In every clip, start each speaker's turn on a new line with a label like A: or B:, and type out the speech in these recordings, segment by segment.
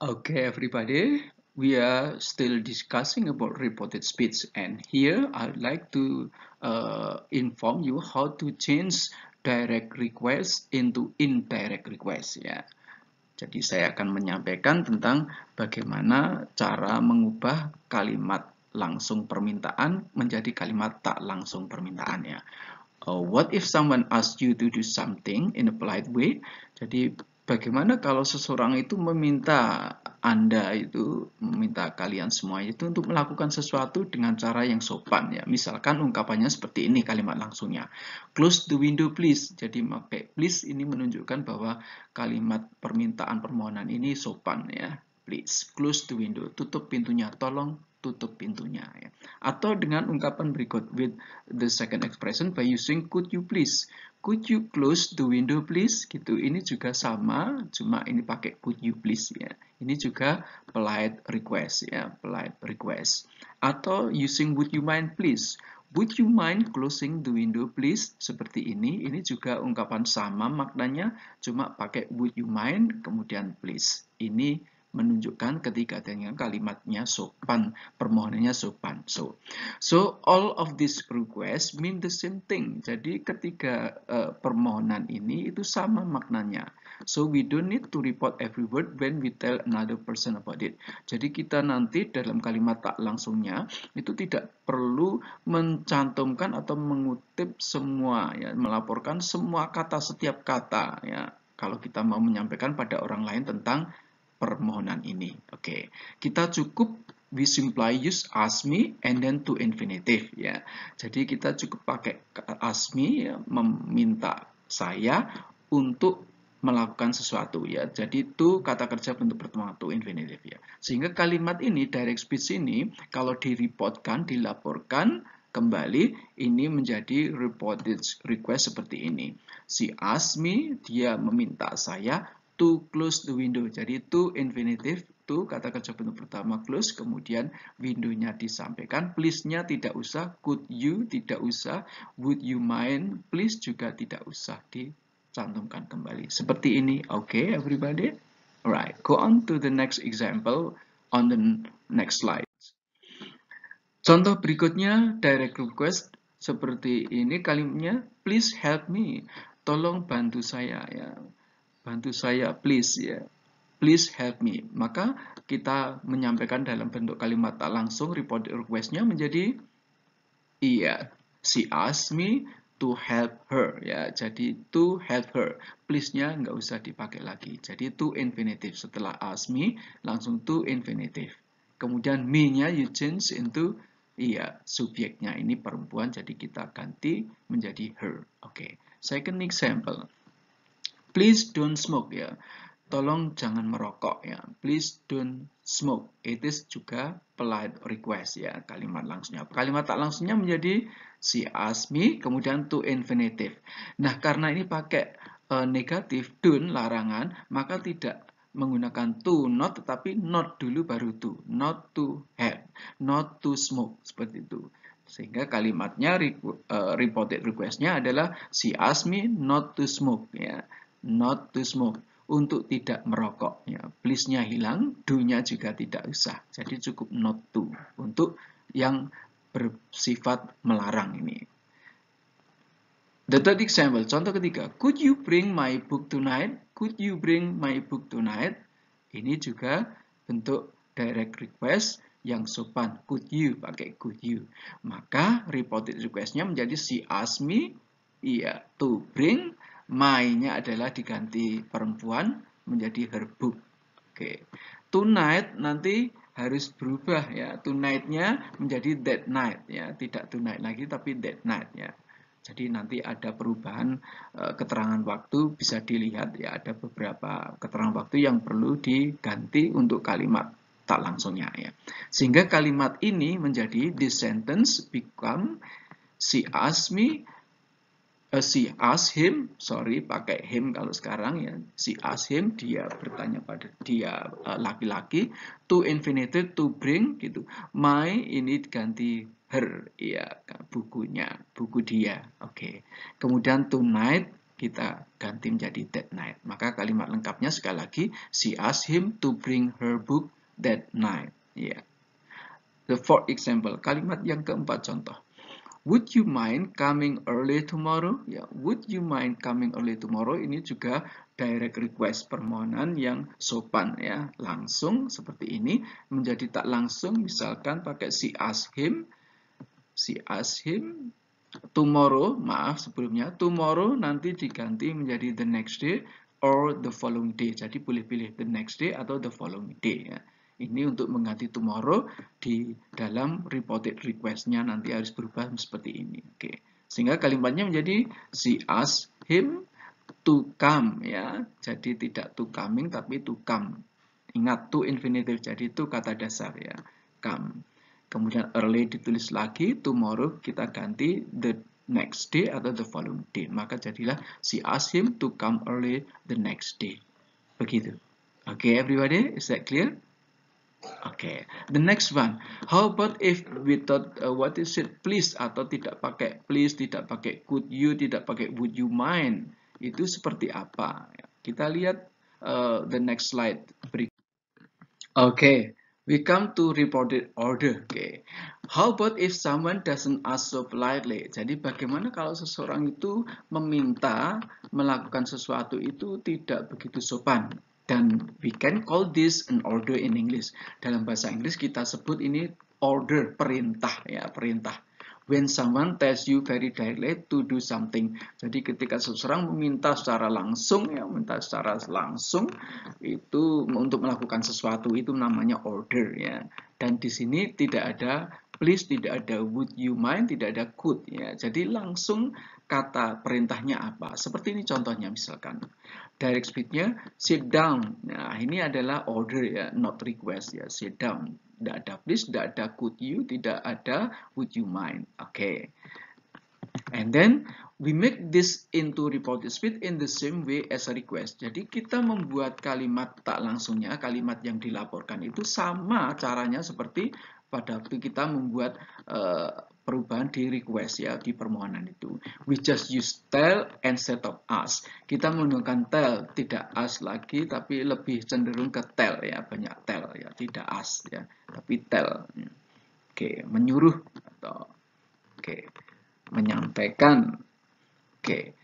A: Okay, everybody, we are still discussing about reported speech, and here I'd like to inform you how to change direct request into indirect request ya. Jadi saya akan menyampaikan tentang bagaimana cara mengubah kalimat langsung permintaan menjadi kalimat tak langsung permintaan ya. What if someone asks you to do something in a polite way? Jadi bagaimana kalau seseorang itu meminta Anda itu, meminta kalian semua itu untuk melakukan sesuatu dengan cara yang sopan ya. Misalkan ungkapannya seperti ini kalimat langsungnya. Close the window please. Jadi pakai please ini menunjukkan bahwa kalimat permintaan permohonan ini sopan ya. Please close the window. Tutup pintunya. Tolong tutup pintunya ya. Atau dengan ungkapan berikut with the second expression by using could you please. Could you close the window please? Gitu. Ini juga sama, cuma ini pakai could you please ya. Ini juga polite request ya, polite request. Atau using would you mind please. Would you mind closing the window please? Seperti ini juga ungkapan sama maknanya, cuma pakai would you mind kemudian please. Ini menunjukkan ketika dengan kalimatnya sopan, permohonannya sopan. So all of these requests mean the same thing. Jadi ketiga permohonan ini itu sama maknanya. So we don't need to report every word when we tell another person about it. Jadi kita nanti dalam kalimat tak langsungnya itu tidak perlu mencantumkan atau mengutip semua ya, melaporkan semua kata, setiap kata ya. Kalau kita mau menyampaikan pada orang lain tentang permohonan ini. Oke, kita cukup we simply use ask me and then to infinitive ya. Jadi kita cukup pakai ask me ya, meminta saya untuk melakukan sesuatu ya. Jadi to kata kerja bentuk pertemuan to infinitive ya. Sehingga kalimat ini direct speech ini kalau direportkan, dilaporkan kembali ini menjadi reported request seperti ini. Si ask me, dia meminta saya to close the window. Jadi to infinitive, to kata kerja bentuk pertama close, kemudian window-nya disampaikan, please-nya tidak usah, could you tidak usah, would you mind please juga tidak usah dicantumkan kembali. Seperti ini. Okay, everybody? Alright, go on to the next example on the next slide. Contoh berikutnya direct request seperti ini kalimatnya please help me. Tolong bantu saya ya. Bantu saya please ya. Please help me. Maka kita menyampaikan dalam bentuk kalimat tak langsung report request-nya menjadi iya. She asked me to help her ya. Jadi to help her. Please-nya nggak usah dipakai lagi. Jadi to infinitive. Setelah ask me langsung to infinitive. Kemudian me-nya you change into iya, subjeknya ini perempuan jadi kita ganti menjadi her. Oke. Second example. Please don't smoke ya. Tolong jangan merokok ya. Please don't smoke. It is juga polite request ya. Kalimat langsungnya. Kalimat tak langsungnya menjadi she asked me kemudian to infinitive. Nah, karena ini pakai negatif don't larangan, maka tidak menggunakan to not tetapi not dulu baru to. Not to have, not to smoke seperti itu. Sehingga kalimatnya reported request-nya adalah she asked me not to smoke ya. Not to smoke, untuk tidak merokok ya. Please-nya hilang, do-nya juga tidak usah. Jadi cukup not to untuk yang bersifat melarang ini. The third example, contoh ketiga, could you bring my book tonight? Could you bring my book tonight? Ini juga bentuk direct request yang sopan. Could you, pakai could you. Maka reported request-nya menjadi she asked me, iya, to bring. My-nya adalah diganti perempuan menjadi her book. Oke. Tonight nanti harus berubah ya. Tonight-nya menjadi that night ya. Tidak tonight lagi tapi that night ya. Jadi nanti ada perubahan keterangan waktu bisa dilihat ya. Ada beberapa keterangan waktu yang perlu diganti untuk kalimat tak langsungnya ya. Sehingga kalimat ini menjadi this sentence become she asked me. She asked him, sorry pakai him kalau sekarang ya. She asked him, dia bertanya pada dia laki-laki, to infinitive to bring gitu. My ini diganti her, ya bukunya, buku dia. Oke. Kemudian tonight kita ganti menjadi that night. Maka kalimat lengkapnya sekali lagi, she asked him to bring her book that night. Ya. The fourth example, kalimat yang keempat contoh. Would you mind coming early tomorrow? Ya, would you mind coming early tomorrow? Ini juga direct request, permohonan yang sopan ya, langsung seperti ini. Menjadi tak langsung, misalkan pakai she asked him tomorrow, maaf sebelumnya, tomorrow nanti diganti menjadi the next day or the following day. Jadi boleh pilih the next day atau the following day ya. Ini untuk mengganti tomorrow di dalam reported request-nya nanti harus berubah seperti ini. Oke. Sehingga kalimatnya menjadi she asked him to come ya. Jadi tidak to coming tapi to come. Ingat to infinitive. Jadi itu kata dasar ya. Come. Kemudian early ditulis lagi, tomorrow kita ganti the next day atau the following day. Maka jadilah she asked him to come early the next day. Begitu. Okay, everybody, is that clear? Okay, the next one. How about if we thought what is it? Please atau tidak pakai please, tidak pakai could you, tidak pakai would you mind. Itu seperti apa? Kita lihat the next slide. Okay, we come to reported order. Okay, how about if someone doesn't ask so politely? Jadi bagaimana kalau seseorang itu meminta melakukan sesuatu itu tidak begitu sopan? Dan we can call this an order in English. Dalam bahasa Inggris kita sebut ini order, perintah ya, perintah. When someone tells you very directly to do something. Jadi ketika seseorang meminta secara langsung ya, itu untuk melakukan sesuatu itu namanya order ya. Dan di sini tidak ada please, tidak ada would you mind, tidak ada could ya. Jadi langsung kata perintahnya apa. Seperti ini contohnya misalkan. Direct speech-nya sit down. Nah, ini adalah order ya, not request ya. Sit down. Tidak ada please, tidak ada could you, tidak ada would you mind. Oke. And then we make this into reported speech in the same way as a request. Jadi kita membuat kalimat tak langsungnya, kalimat yang dilaporkan itu sama caranya seperti pada waktu kita membuat perubahan di request ya, di permohonan itu. We just use tell instead of ask. Kita menggunakan tell, tidak ask lagi, tapi lebih cenderung ke tell ya, banyak tell ya, tidak ask ya, tapi tell. Oke, menyuruh atau oke, menyampaikan. Oke,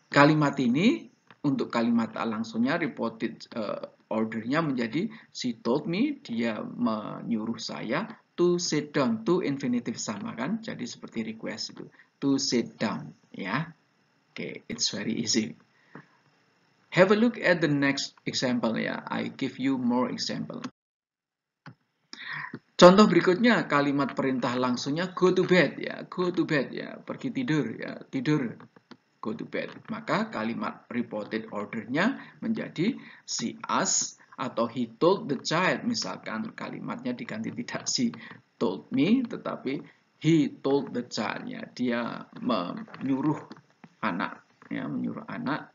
A: kalimat ini untuk kalimat tak langsungnya reported ordernya menjadi she told me, dia menyuruh saya to sit down, to infinitive sama kan, jadi seperti request itu, to sit down ya. Oke, it's very easy. Have a look at the next example ya, I give you more example. Contoh berikutnya kalimat perintah langsungnya go to bed ya, go to bed ya, pergi tidur ya, tidur, go to bed. Maka kalimat reported ordernya menjadi she asked atau he told the child, misalkan kalimatnya diganti tidak she told me tetapi he told the child ya, dia menyuruh anak ya, menyuruh anak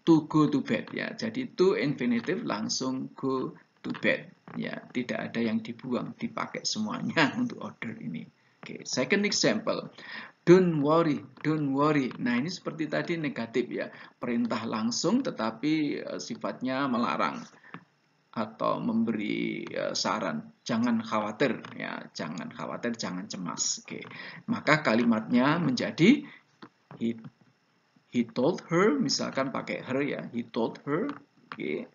A: to go to bed ya. Jadi to infinitive langsung go to bed ya, tidak ada yang dibuang, dipakai semuanya untuk order ini. Oke, second example. Don't worry, don't worry. Nah, ini seperti tadi negatif ya. Perintah langsung tetapi sifatnya melarang atau memberi saran. Jangan khawatir ya, jangan khawatir, jangan cemas. Oke. Maka kalimatnya menjadi he told her, misalkan pakai her ya. He told her, oke,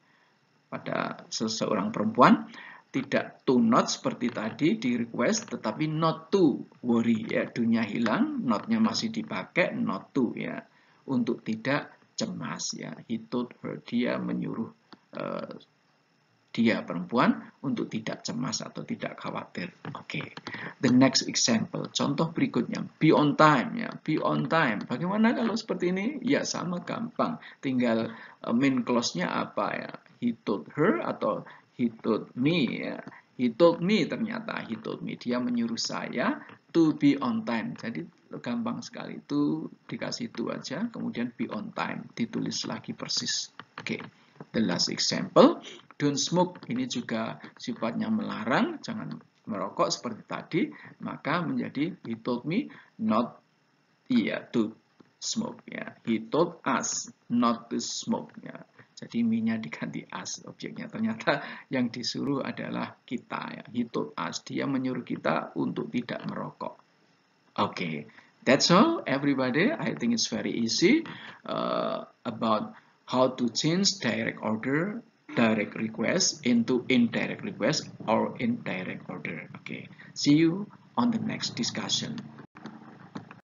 A: pada seseorang perempuan, tidak to not seperti tadi di request, tetapi not to worry ya, do-nya hilang, not-nya masih dipakai, not to ya, untuk tidak cemas ya. He told her, dia menyuruh dia perempuan untuk tidak cemas atau tidak khawatir. Oke. The next example, contoh berikutnya, be on time ya, be on time. Bagaimana kalau seperti ini? Ya sama, gampang. Tinggal main clause-nya apa ya? He told her atau he told me ya. He told me, ternyata he told me, dia menyuruh saya to be on time. Jadi gampang sekali, itu dikasih to aja, kemudian be on time, ditulis lagi persis. Oke. The last example, don't smoke, ini juga sifatnya melarang, jangan merokok seperti tadi, maka menjadi he told me not to smoke ya. He told us not to smoke ya. Jadi me-nya diganti us objeknya. Ternyata yang disuruh adalah kita ya. He told us, dia menyuruh kita untuk tidak merokok. Okay, that's all everybody. I think it's very easy about how to change direct order, direct request into indirect request or indirect order. Okay, see you on the next discussion.